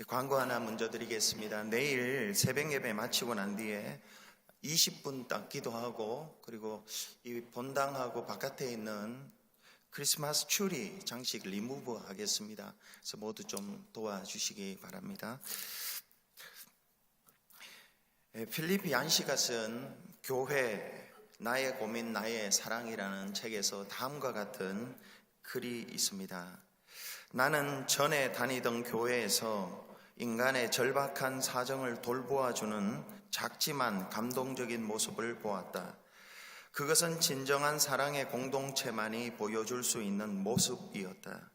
광고 하나 먼저 드리겠습니다. 내일 새벽 예배 마치고 난 뒤에 20분 딱 기도하고, 그리고 이 본당하고 바깥에 있는 크리스마스 추리 장식 리무브 하겠습니다. 그래서 모두 좀 도와주시기 바랍니다. 필립 얀시가 쓴 교회 나의 고민 나의 사랑이라는 책에서 다음과 같은 글이 있습니다. 나는 전에 다니던 교회에서 인간의 절박한 사정을 돌보아주는 작지만 감동적인 모습을 보았다. 그것은 진정한 사랑의 공동체만이 보여줄 수 있는 모습이었다.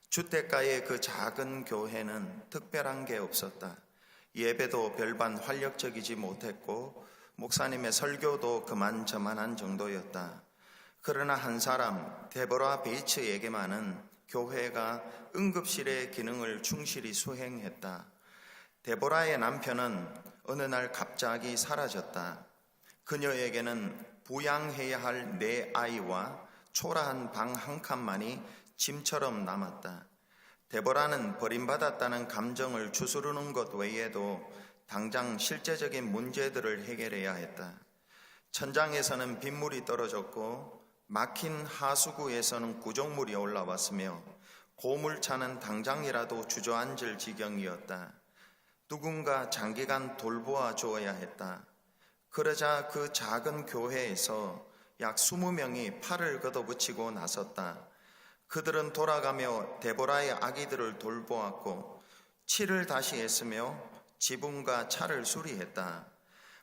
주택가의 그 작은 교회는 특별한 게 없었다. 예배도 별반 활력적이지 못했고 목사님의 설교도 그만저만한 정도였다. 그러나 한 사람, 데보라 베이츠에게만은 교회가 응급실의 기능을 충실히 수행했다. 데보라의 남편은 어느 날 갑자기 사라졌다. 그녀에게는 부양해야 할 4아이와 초라한 방 한 칸만이 짐처럼 남았다. 데보라는 버림받았다는 감정을 주스르는 것 외에도 당장 실제적인 문제들을 해결해야 했다. 천장에서는 빗물이 떨어졌고 막힌 하수구에서는 구정물이 올라왔으며 고물차는 당장이라도 주저앉을 지경이었다. 누군가 장기간 돌보아 주어야 했다. 그러자 그 작은 교회에서 약 20명이 팔을 걷어붙이고 나섰다. 그들은 돌아가며 데보라의 아기들을 돌보았고 칠을 다시 했으며 지붕과 차를 수리했다.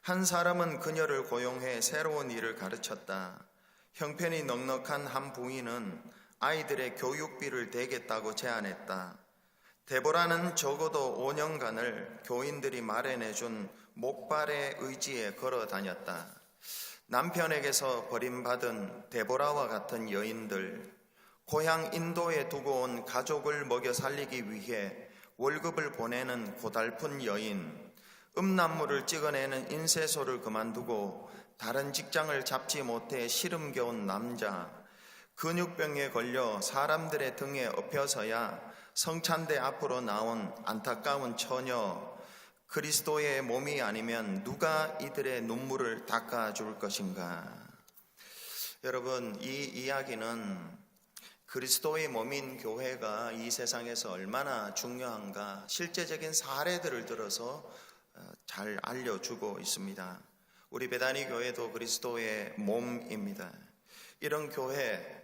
한 사람은 그녀를 고용해 새로운 일을 가르쳤다. 형편이 넉넉한 한 부인은 아이들의 교육비를 대겠다고 제안했다. 데보라는 적어도 5년간을 교인들이 마련해준 목발의 의지에 걸어 다녔다. 남편에게서 버림받은 데보라와 같은 여인들, 고향 인도에 두고 온 가족을 먹여 살리기 위해 월급을 보내는 고달픈 여인, 음란물을 찍어내는 인쇄소를 그만두고 다른 직장을 잡지 못해 시름 겨운 남자, 근육병에 걸려 사람들의 등에 엎여서야 성찬대 앞으로 나온 안타까운 처녀, 그리스도의 몸이 아니면 누가 이들의 눈물을 닦아줄 것인가? 여러분, 이 이야기는 그리스도의 몸인 교회가 이 세상에서 얼마나 중요한가 실제적인 사례들을 들어서 잘 알려주고 있습니다. 우리 베다니 교회도 그리스도의 몸입니다. 이런 교회,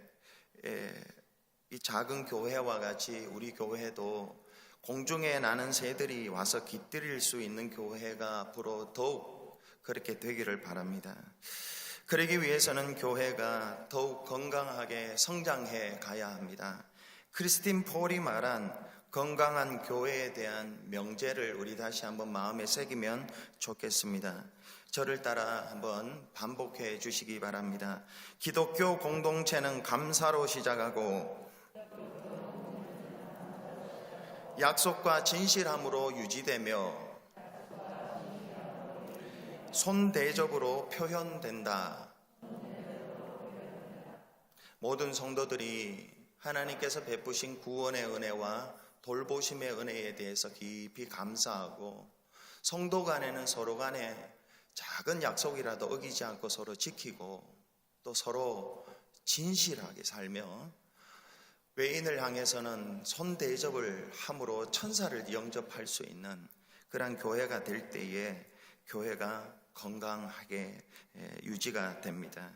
이 작은 교회와 같이 우리 교회도 공중에 나는 새들이 와서 깃들일 수 있는 교회가 앞으로 더욱 그렇게 되기를 바랍니다. 그러기 위해서는 교회가 더욱 건강하게 성장해 가야 합니다. 크리스틴 폴이 말한 건강한 교회에 대한 명제를 우리 다시 한번 마음에 새기면 좋겠습니다. 저를 따라 한번 반복해 주시기 바랍니다. 기독교 공동체는 감사로 시작하고 약속과 진실함으로 유지되며 손대접으로 표현된다. 모든 성도들이 하나님께서 베푸신 구원의 은혜와 돌보심의 은혜에 대해서 깊이 감사하고 성도 간에는 서로 간에 작은 약속이라도 어기지 않고 서로 지키고 또 서로 진실하게 살며 외인을 향해서는 손대접을 함으로 천사를 영접할 수 있는 그런 교회가 될 때에 교회가 건강하게 유지가 됩니다.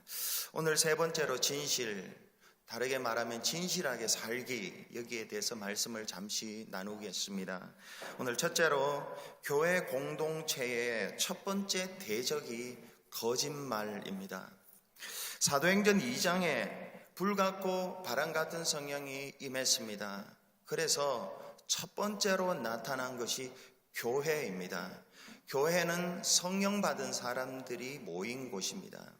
오늘 세 번째로 진실, 다르게 말하면 진실하게 살기, 여기에 대해서 말씀을 잠시 나누겠습니다. 오늘 첫째로 교회 공동체의 첫 번째 대적이 거짓말입니다. 사도행전 2장에 불 같고 바람 같은 성령이 임했습니다. 그래서 첫 번째로 나타난 것이 교회입니다. 교회는 성령 받은 사람들이 모인 곳입니다.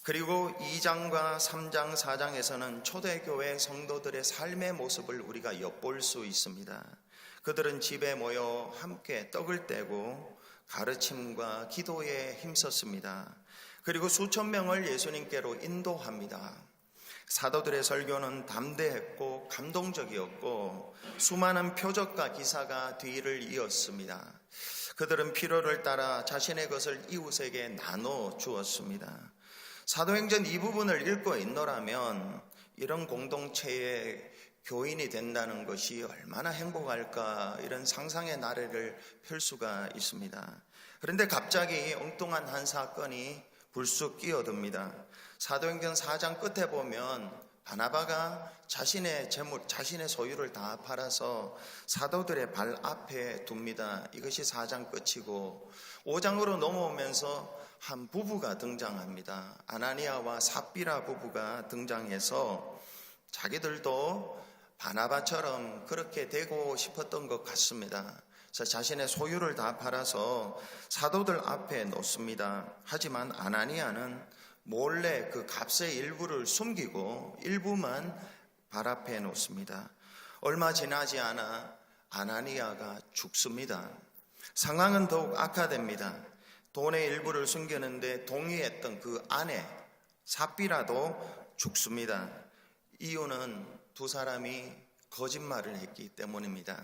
그리고 2장과 3장, 4장에서는 초대교회 성도들의 삶의 모습을 우리가 엿볼 수 있습니다. 그들은 집에 모여 함께 떡을 떼고 가르침과 기도에 힘썼습니다. 그리고 수천 명을 예수님께로 인도합니다. 사도들의 설교는 담대했고 감동적이었고 수많은 표적과 기사가 뒤를 이었습니다. 그들은 필요를 따라 자신의 것을 이웃에게 나눠 주었습니다. 사도행전 이 부분을 읽고 있노라면 이런 공동체의 교인이 된다는 것이 얼마나 행복할까, 이런 상상의 나래를 펼 수가 있습니다. 그런데 갑자기 엉뚱한 한 사건이 불쑥 끼어듭니다. 사도행전 4장 끝에 보면 바나바가 자신의 재물, 자신의 소유를 다 팔아서 사도들의 발 앞에 둡니다. 이것이 4장 끝이고 5장으로 넘어오면서 한 부부가 등장합니다. 아나니아와 삽비라 부부가 등장해서 자기들도 바나바처럼 그렇게 되고 싶었던 것 같습니다. 그래서 자신의 소유를 다 팔아서 사도들 앞에 놓습니다. 하지만 아나니아는 몰래 그 값의 일부를 숨기고 일부만 발 앞에 놓습니다. 얼마 지나지 않아 아나니아가 죽습니다. 상황은 더욱 악화됩니다. 돈의 일부를 숨겼는데 동의했던 그 아내 삽비라도 죽습니다. 이유는 두 사람이 거짓말을 했기 때문입니다.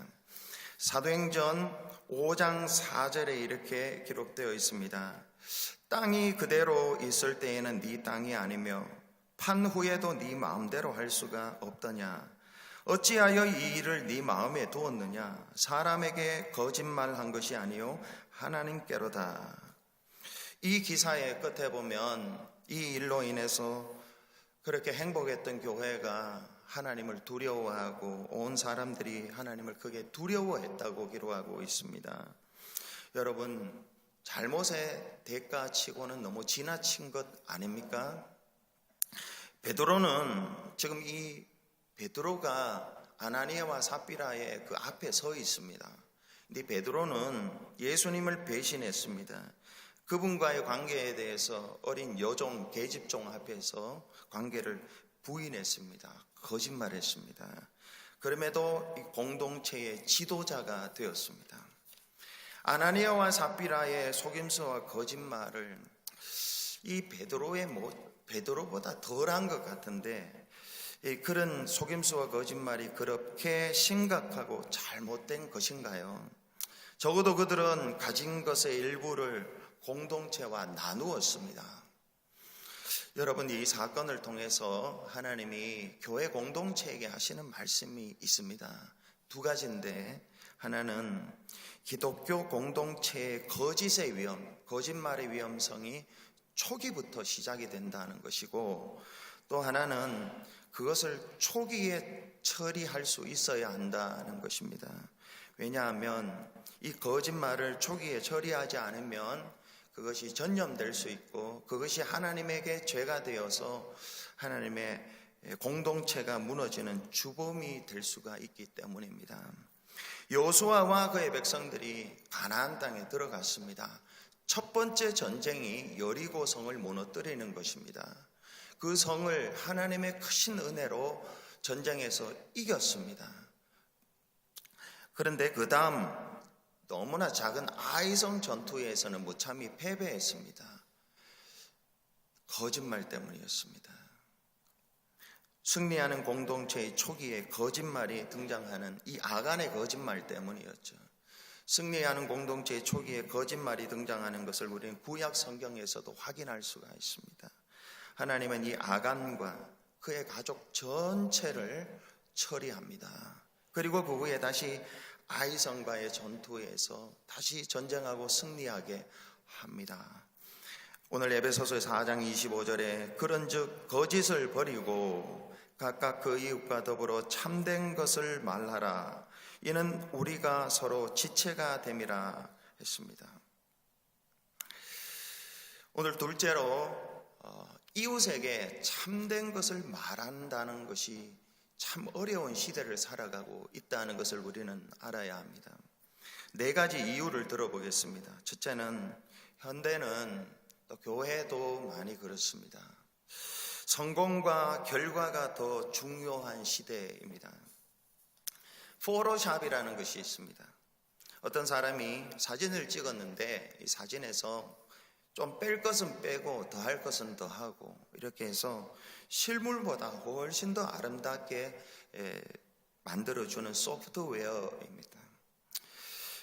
사도행전 5장 4절에 이렇게 기록되어 있습니다. 땅이 그대로 있을 때에는 네 땅이 아니며 판 후에도 네 마음대로 할 수가 없더냐. 어찌하여 이 일을 네 마음에 두었느냐. 사람에게 거짓말한 것이 아니요 하나님께로다. 이 기사의 끝에 보면 이 일로 인해서 그렇게 행복했던 교회가 하나님을 두려워하고 온 사람들이 하나님을 크게 두려워했다고 기록하고 있습니다. 여러분, 잘못의 대가치고는 너무 지나친 것 아닙니까? 베드로는 지금 이 베드로가 아나니아와 삽비라의 그 앞에 서 있습니다. 근데 베드로는 예수님을 배신했습니다. 그분과의 관계에 대해서 어린 여종, 계집종 앞에서 관계를 부인했습니다. 거짓말했습니다. 그럼에도 이 공동체의 지도자가 되었습니다. 아나니아와 삽비라의 속임수와 거짓말을 이 베드로보다 덜한 것 같은데, 그런 속임수와 거짓말이 그렇게 심각하고 잘못된 것인가요? 적어도 그들은 가진 것의 일부를 공동체와 나누었습니다. 여러분, 이 사건을 통해서 하나님이 교회 공동체에게 하시는 말씀이 있습니다. 두 가지인데, 하나는 기독교 공동체의 거짓의 위험, 거짓말의 위험성이 초기부터 시작이 된다는 것이고, 또 하나는 그것을 초기에 처리할 수 있어야 한다는 것입니다. 왜냐하면 이 거짓말을 초기에 처리하지 않으면 그것이 전염될 수 있고 그것이 하나님에게 죄가 되어서 하나님의 공동체가 무너지는 주범이 될 수가 있기 때문입니다. 여호수아와 그의 백성들이 가나안 땅에 들어갔습니다. 첫 번째 전쟁이 여리고 성을 무너뜨리는 것입니다. 그 성을 하나님의 크신 은혜로 전쟁에서 이겼습니다. 그런데 그 다음 너무나 작은 아이성 전투에서는 무참히 패배했습니다. 거짓말 때문이었습니다. 승리하는 공동체의 초기에 거짓말이 등장하는 이 아간의 거짓말 때문이었죠. 승리하는 공동체의 초기에 거짓말이 등장하는 것을 우리는 구약 성경에서도 확인할 수가 있습니다. 하나님은 이 아간과 그의 가족 전체를 처리합니다. 그리고 그 후에 다시 아이성과의 전투에서 다시 전쟁하고 승리하게 합니다. 오늘 에베소서 4장 25절에 그런즉 거짓을 버리고 각각 그 이웃과 더불어 참된 것을 말하라. 이는 우리가 서로 지체가 됨이라 했습니다. 오늘 둘째로 이웃에게 참된 것을 말한다는 것이 참 어려운 시대를 살아가고 있다는 것을 우리는 알아야 합니다. 4가지 이유를 들어보겠습니다. 첫째는 현대는 또 교회도 많이 그렇습니다. 성공과 결과가 더 중요한 시대입니다. 포토샵이라는 것이 있습니다. 어떤 사람이 사진을 찍었는데 이 사진에서 좀 뺄 것은 빼고 더할 것은 더하고 이렇게 해서 실물보다 훨씬 더 아름답게 만들어주는 소프트웨어입니다.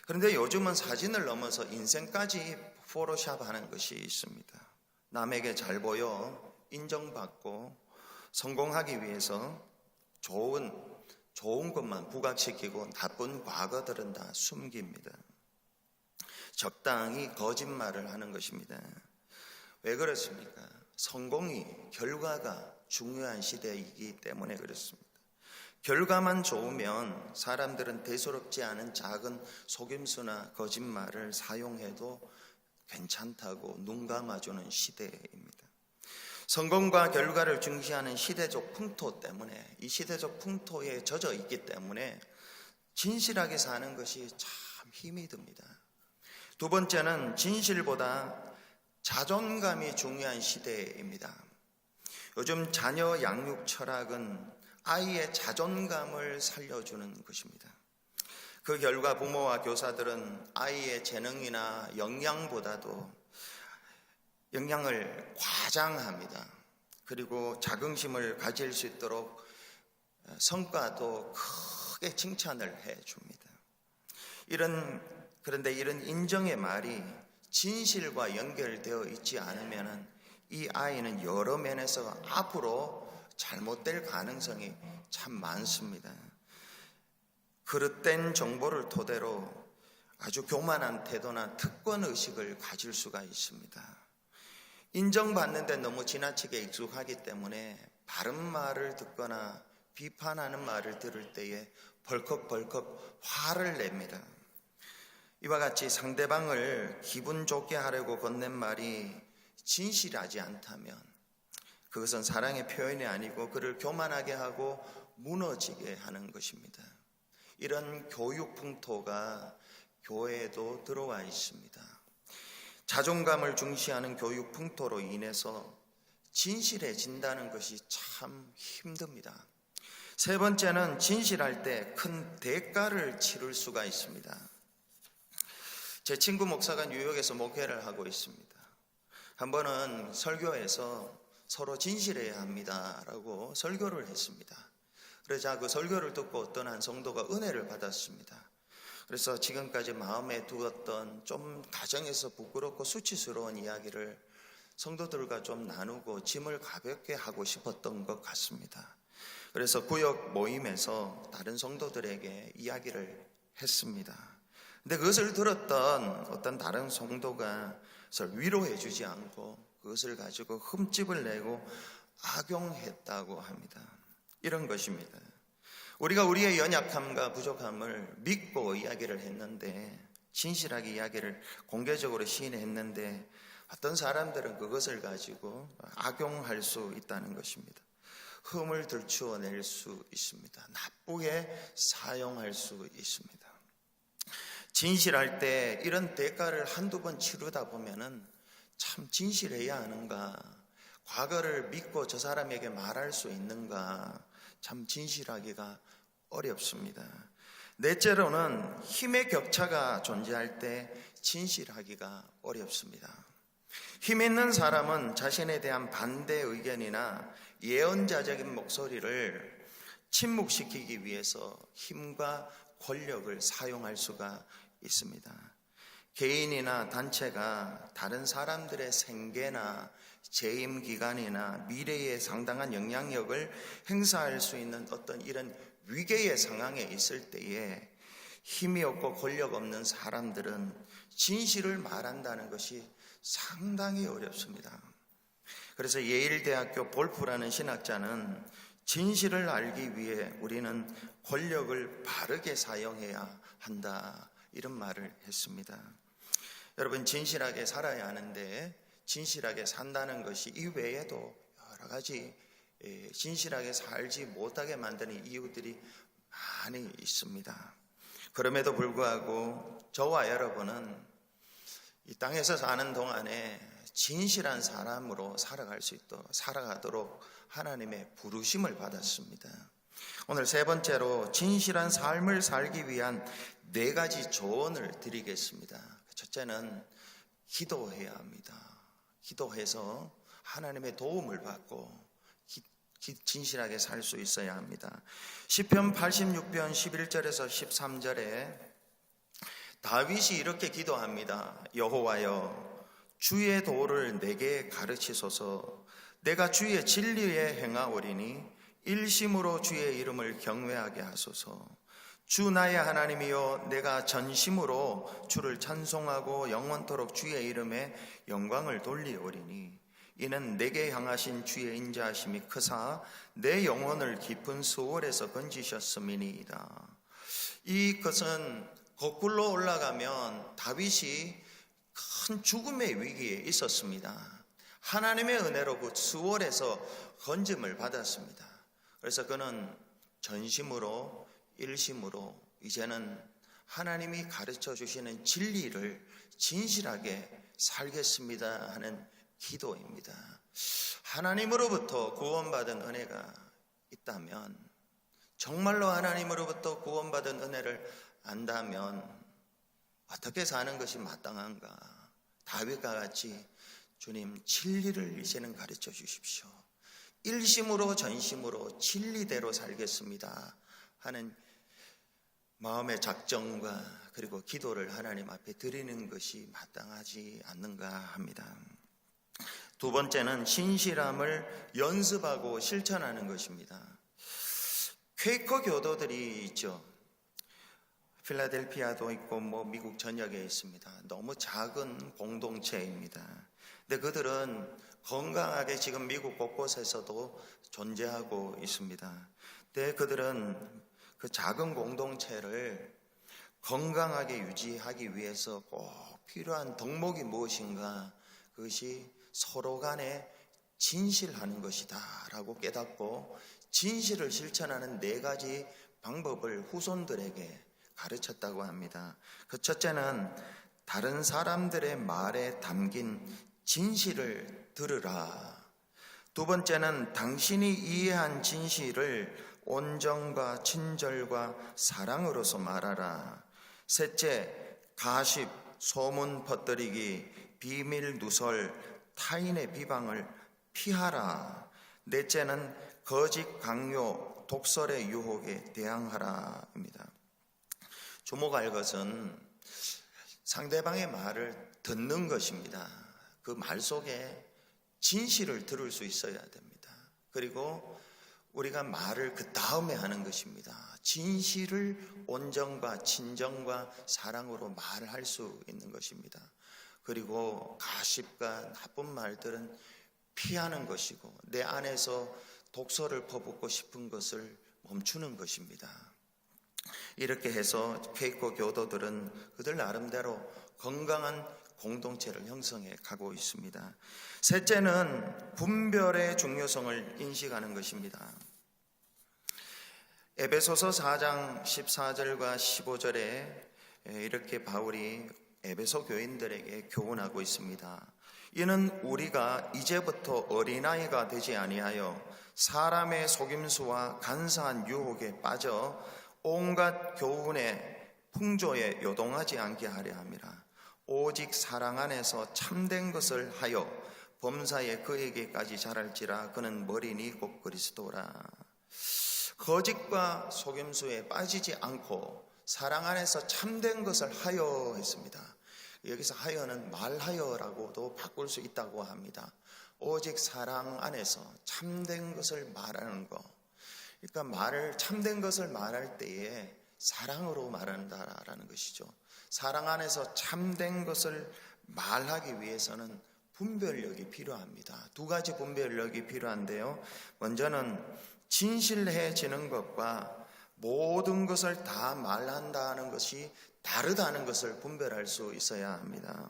그런데 요즘은 사진을 넘어서 인생까지 포토샵하는 것이 있습니다. 남에게 잘 보여 인정받고 성공하기 위해서 좋은 것만 부각시키고 나쁜 과거들은 다 숨깁니다. 적당히 거짓말을 하는 것입니다. 왜 그렇습니까? 성공이 결과가 중요한 시대이기 때문에 그렇습니다. 결과만 좋으면 사람들은 대수롭지 않은 작은 속임수나 거짓말을 사용해도 괜찮다고 눈 감아주는 시대입니다. 성공과 결과를 중시하는 시대적 풍토 때문에, 이 시대적 풍토에 젖어 있기 때문에 진실하게 사는 것이 참 힘이 듭니다. 두 번째는 진실보다 자존감이 중요한 시대입니다. 요즘 자녀 양육 철학은 아이의 자존감을 살려주는 것입니다. 그 결과 부모와 교사들은 아이의 재능이나 역량보다도 역량을 과장합니다. 그리고 자긍심을 가질 수 있도록 성과도 크게 칭찬을 해줍니다. 그런데 이런 인정의 말이 진실과 연결되어 있지 않으면 이 아이는 여러 면에서 앞으로 잘못될 가능성이 참 많습니다. 그릇된 정보를 토대로 아주 교만한 태도나 특권의식을 가질 수가 있습니다. 인정받는데 너무 지나치게 익숙하기 때문에 바른 말을 듣거나 비판하는 말을 들을 때에 벌컥벌컥 화를 냅니다. 이와 같이 상대방을 기분 좋게 하려고 건넨 말이 진실하지 않다면 그것은 사랑의 표현이 아니고 그를 교만하게 하고 무너지게 하는 것입니다. 이런 교육 풍토가 교회에도 들어와 있습니다. 자존감을 중시하는 교육 풍토로 인해서 진실해진다는 것이 참 힘듭니다. 세 번째는 진실할 때 큰 대가를 치를 수가 있습니다. 제 친구 목사가 뉴욕에서 목회를 하고 있습니다. 한 번은 설교에서 서로 진실해야 합니다라고 설교를 했습니다. 그러자 그 설교를 듣고 어떤 한 성도가 은혜를 받았습니다. 그래서 지금까지 마음에 두었던 좀 가정에서 부끄럽고 수치스러운 이야기를 성도들과 좀 나누고 짐을 가볍게 하고 싶었던 것 같습니다. 그래서 구역 모임에서 다른 성도들에게 이야기를 했습니다. 근데 그것을 들었던 어떤 다른 성도가 그것을 위로해 주지 않고 그것을 가지고 흠집을 내고 악용했다고 합니다. 이런 것입니다. 우리가 우리의 연약함과 부족함을 믿고 이야기를 했는데, 진실하게 이야기를 공개적으로 시인했는데 어떤 사람들은 그것을 가지고 악용할 수 있다는 것입니다. 흠을 들추어낼 수 있습니다. 나쁘게 사용할 수 있습니다. 진실할 때 이런 대가를 한두 번 치르다 보면은 참 진실해야 하는가, 과거를 믿고 저 사람에게 말할 수 있는가, 참 진실하기가 어렵습니다. 넷째로는 힘의 격차가 존재할 때 진실하기가 어렵습니다. 힘 있는 사람은 자신에 대한 반대 의견이나 예언자적인 목소리를 침묵시키기 위해서 힘과 권력을 사용할 수가 있습니다. 개인이나 단체가 다른 사람들의 생계나 재임 기간이나 미래에 상당한 영향력을 행사할 수 있는 어떤 이런 위계의 상황에 있을 때에 힘이 없고 권력 없는 사람들은 진실을 말한다는 것이 상당히 어렵습니다. 그래서 예일대학교 볼프라는 신학자는 진실을 알기 위해 우리는 권력을 바르게 사용해야 한다, 이런 말을 했습니다. 여러분, 진실하게 살아야 하는데 진실하게 산다는 것이 이외에도 여러 가지 진실하게 살지 못하게 만드는 이유들이 많이 있습니다. 그럼에도 불구하고 저와 여러분은 이 땅에서 사는 동안에 진실한 사람으로 살아가도록 하나님의 부르심을 받았습니다. 오늘 세 번째로 진실한 삶을 살기 위한 4가지 조언을 드리겠습니다. 첫째는 기도해야 합니다. 기도해서 하나님의 도움을 받고 진실하게 살 수 있어야 합니다. 시편 86편 11절에서 13절에 다윗이 이렇게 기도합니다. 여호와여, 주의 도를 내게 가르치소서. 내가 주의 진리에 행하오리니 일심으로 주의 이름을 경외하게 하소서. 주 나의 하나님이여, 내가 전심으로 주를 찬송하고 영원토록 주의 이름에 영광을 돌리오리니 이는 내게 향하신 주의 인자하심이 크사 내 영혼을 깊은 수월에서 건지셨음이니이다. 이것은 거꾸로 올라가면 다윗이 큰 죽음의 위기에 있었습니다. 하나님의 은혜로 그 수월에서 건짐을 받았습니다. 그래서 그는 전심으로 일심으로 이제는 하나님이 가르쳐 주시는 진리를 진실하게 살겠습니다 하는 기도입니다. 하나님으로부터 구원받은 은혜가 있다면, 정말로 하나님으로부터 구원받은 은혜를 안다면 어떻게 사는 것이 마땅한가? 다윗과 같이 주님 진리를 이제는 가르쳐 주십시오. 일심으로 전심으로 진리대로 살겠습니다 하는 마음의 작정과 그리고 기도를 하나님 앞에 드리는 것이 마땅하지 않는가 합니다. 두 번째는 신실함을 연습하고 실천하는 것입니다. 퀘이커 교도들이 있죠. 필라델피아도 있고 미국 전역에 있습니다. 너무 작은 공동체입니다. 근데 그들은 건강하게 지금 미국 곳곳에서도 존재하고 있습니다. 근데 그들은 그 작은 공동체를 건강하게 유지하기 위해서 꼭 필요한 덕목이 무엇인가? 그것이 서로 간에 진실하는 것이다 라고 깨닫고 진실을 실천하는 4가지 방법을 후손들에게 가르쳤다고 합니다. 그 첫째는 다른 사람들의 말에 담긴 진실을 들으라. 두 번째는 당신이 이해한 진실을 온정과 친절과 사랑으로서 말하라. 셋째, 가십, 소문 퍼뜨리기, 비밀 누설, 타인의 비방을 피하라. 넷째는 거짓 강요, 독설의 유혹에 대항하라입니다. 주목할 것은 상대방의 말을 듣는 것입니다. 그 말 속에 진실을 들을 수 있어야 됩니다. 그리고 우리가 말을 그 다음에 하는 것입니다. 진실을 온정과 친정과 사랑으로 말할 수 있는 것입니다. 그리고 가십과 나쁜 말들은 피하는 것이고 내 안에서 독설을 퍼붓고 싶은 것을 멈추는 것입니다. 이렇게 해서 퀘이커 교도들은 그들 나름대로 건강한 공동체를 형성해 가고 있습니다. 셋째는 분별의 중요성을 인식하는 것입니다. 에베소서 4장 14절과 15절에 이렇게 바울이 에베소 교인들에게 교훈하고 있습니다. 이는 우리가 이제부터 어린아이가 되지 아니하여 사람의 속임수와 간사한 유혹에 빠져 온갖 교훈의 풍조에 요동하지 않게 하려 함이라. 오직 사랑 안에서 참된 것을 하여 범사에 그에게까지 자랄지라. 그는 머리니 곧 그리스도라. 거짓과 속임수에 빠지지 않고 사랑 안에서 참된 것을 하여 했습니다. 여기서 하여는 말하여라고도 바꿀 수 있다고 합니다. 오직 사랑 안에서 참된 것을 말하는 것. 그러니까 참된 것을 말할 때에 사랑으로 말한다라는 것이죠. 사랑 안에서 참된 것을 말하기 위해서는 분별력이 필요합니다. 2가지 분별력이 필요한데요. 먼저는 진실해지는 것과 모든 것을 다 말한다는 것이 다르다는 것을 분별할 수 있어야 합니다.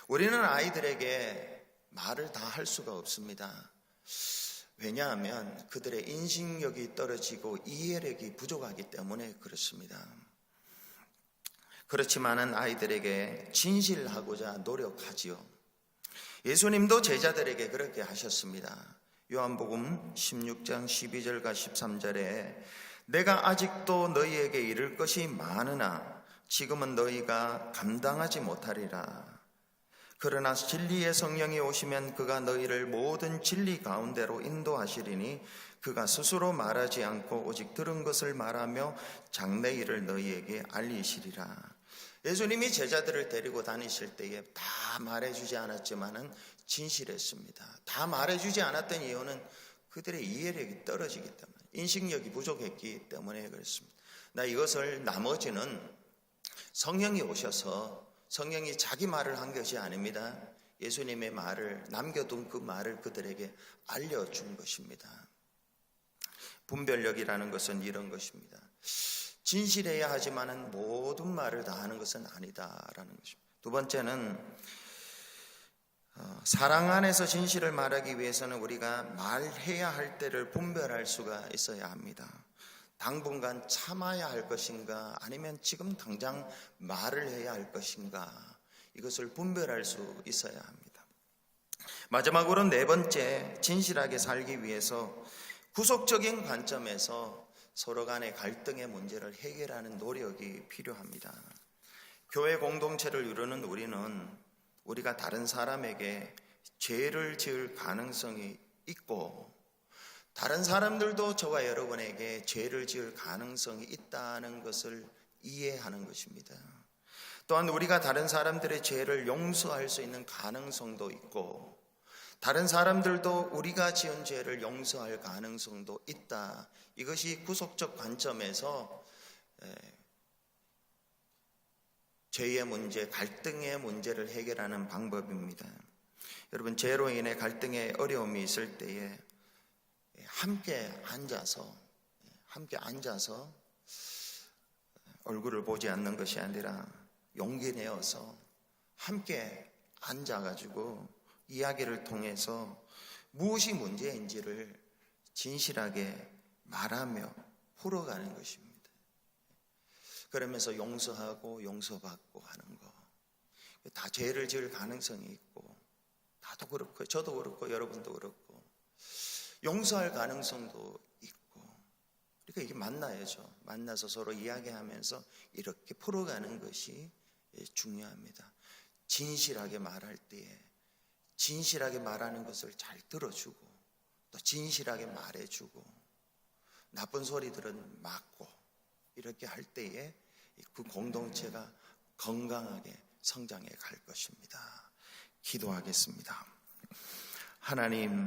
우리는 아이들에게 말을 다 할 수가 없습니다. 왜냐하면 그들의 인식력이 떨어지고 이해력이 부족하기 때문에 그렇습니다. 그렇지만은 아이들에게 진실하고자 노력하지요. 예수님도 제자들에게 그렇게 하셨습니다. 요한복음 16장 12절과 13절에 내가 아직도 너희에게 이를 것이 많으나 지금은 너희가 감당하지 못하리라. 그러나 진리의 성령이 오시면 그가 너희를 모든 진리 가운데로 인도하시리니 그가 스스로 말하지 않고 오직 들은 것을 말하며 장래일을 너희에게 알리시리라. 예수님이 제자들을 데리고 다니실 때에 다 말해주지 않았지만은 진실했습니다. 다 말해주지 않았던 이유는 그들의 이해력이 떨어지기 때문에, 인식력이 부족했기 때문에 그렇습니다. 이것을 나머지는 성령이 오셔서 성령이 자기 말을 한 것이 아닙니다. 예수님의 말을 남겨둔 그 말을 그들에게 알려준 것입니다. 분별력이라는 것은 이런 것입니다. 진실해야 하지만은 모든 말을 다 하는 것은 아니다라는 것입니다. 두 번째는 사랑 안에서 진실을 말하기 위해서는 우리가 말해야 할 때를 분별할 수가 있어야 합니다. 당분간 참아야 할 것인가 아니면 지금 당장 말을 해야 할 것인가, 이것을 분별할 수 있어야 합니다. 마지막으로 네 번째, 진실하게 살기 위해서 구속적인 관점에서 서로 간의 갈등의 문제를 해결하는 노력이 필요합니다. 교회 공동체를 이루는 우리는 우리가 다른 사람에게 죄를 지을 가능성이 있고 다른 사람들도 저와 여러분에게 죄를 지을 가능성이 있다는 것을 이해하는 것입니다. 또한 우리가 다른 사람들의 죄를 용서할 수 있는 가능성도 있고 다른 사람들도 우리가 지은 죄를 용서할 가능성도 있다. 이것이 구속적 관점에서 죄의 문제, 갈등의 문제를 해결하는 방법입니다. 여러분, 죄로 인해 갈등의 어려움이 있을 때에 함께 앉아서 얼굴을 보지 않는 것이 아니라 용기 내어서 함께 앉아가지고 이야기를 통해서 무엇이 문제인지를 진실하게 말하며 풀어가는 것입니다. 그러면서 용서하고 용서받고 하는 거, 다 죄를 지을 가능성이 있고, 나도 그렇고 저도 그렇고 여러분도 그렇고 용서할 가능성도 있고, 그러니까 이게 만나야죠. 만나서 서로 이야기하면서 이렇게 풀어가는 것이 중요합니다. 진실하게 말할 때에 진실하게 말하는 것을 잘 들어주고 또 진실하게 말해주고 나쁜 소리들은 막고, 이렇게 할 때에 그 공동체가 건강하게 성장해 갈 것입니다. 기도하겠습니다. 하나님,